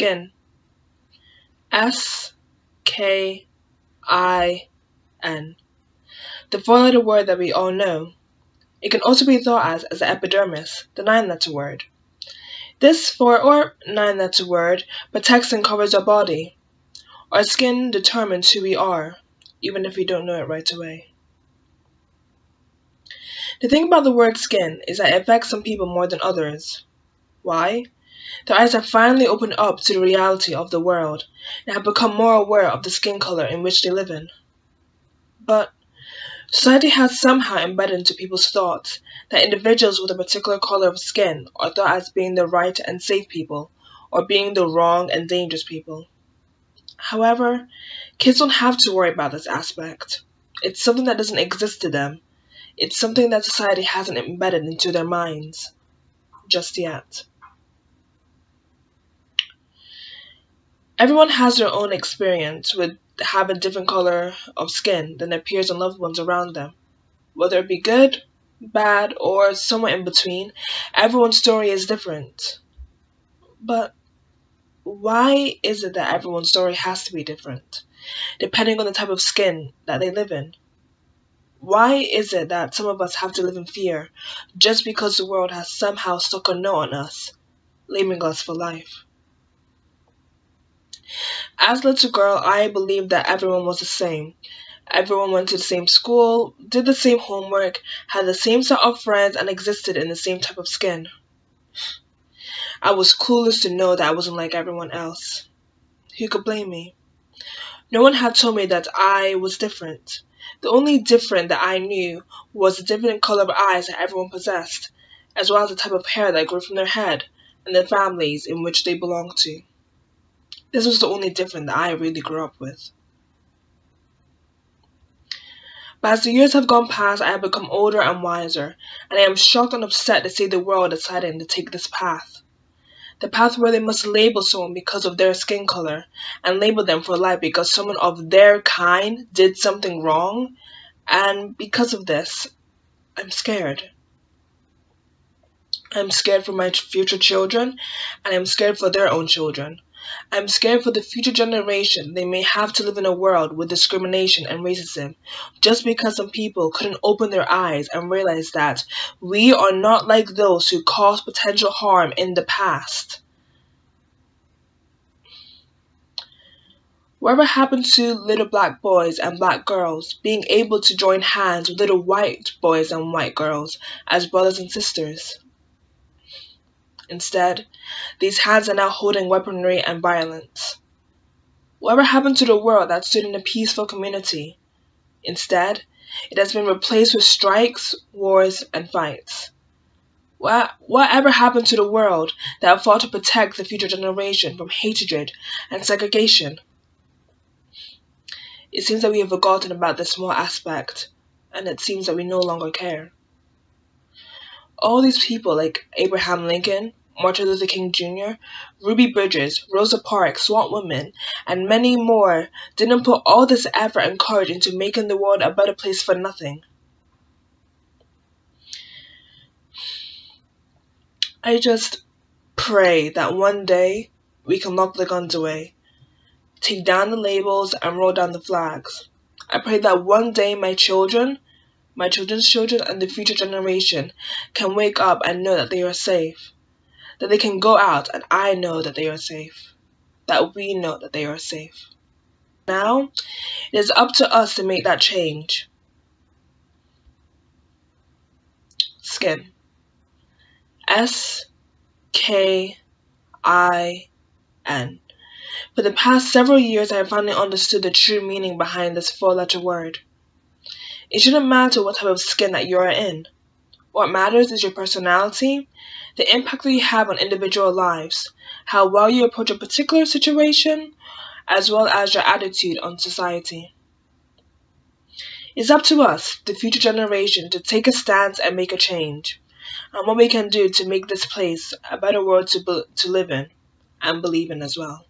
Skin. S-K-I-N. The four-letter word that we all know. It can also be thought as the epidermis, the nine-letter word. This four or nine-letter word protects and covers our body. Our skin determines who we are, even if we don't know it right away. The thing about the word skin is that it affects some people more than others. Why? Their eyes have finally opened up to the reality of the world and have become more aware of the skin color in which they live in. But society has somehow embedded into people's thoughts that individuals with a particular color of skin are thought as being the right and safe people, or being the wrong and dangerous people. However, kids don't have to worry about this aspect. It's something that doesn't exist to them. It's something that society hasn't embedded into their minds. Just yet. Everyone has their own experience with having a different color of skin than their peers and loved ones around them. Whether it be good, bad, or somewhere in between, everyone's story is different. But why is it that everyone's story has to be different, depending on the type of skin that they live in? Why is it that some of us have to live in fear just because the world has somehow stuck a note on us, labeling us for life? As a little girl, I believed that everyone was the same. Everyone went to the same school, did the same homework, had the same set of friends, and existed in the same type of skin. I was clueless to know that I wasn't like everyone else. Who could blame me? No one had told me that I was different. The only different that I knew was the different color of eyes that everyone possessed, as well as the type of hair that grew from their head and the families in which they belonged to. This was the only difference that I really grew up with. But as the years have gone past, I have become older and wiser, and I am shocked and upset to see the world deciding to take this path. The path where they must label someone because of their skin color, and label them for life because someone of their kind did something wrong, and because of this, I'm scared. I'm scared for my future children, and I'm scared for their own children. I'm scared for the future generation. They may have to live in a world with discrimination and racism just because some people couldn't open their eyes and realize that we are not like those who caused potential harm in the past. Whatever happened to little black boys and black girls being able to join hands with little white boys and white girls as brothers and sisters? Instead, these hands are now holding weaponry and violence. Whatever happened to the world that stood in a peaceful community? Instead, it has been replaced with strikes, wars, and fights. Whatever happened to the world that fought to protect the future generation from hatred and segregation? It seems that we have forgotten about this small aspect, and it seems that we no longer care. All these people like Abraham Lincoln, Martin Luther King Jr., Ruby Bridges, Rosa Parks, Swamp Women, and many more didn't put all this effort and courage into making the world a better place for nothing. I just pray that one day we can lock the guns away, take down the labels, and roll down the flags. I pray that one day my children, my children's children, and the future generation can wake up and know that they are safe. That they can go out and I know that they are safe. That we know that they are safe. Now, it is up to us to make that change. Skin. S-K-I-N. For the past several years, I have finally understood the true meaning behind this four-letter word. It shouldn't matter what type of skin that you are in. What matters is your personality, the impact that you have on individual lives, how well you approach a particular situation, as well as your attitude on society. It's up to us, the future generation, to take a stance and make a change, and what we can do to make this place a better world to live in and believe in as well.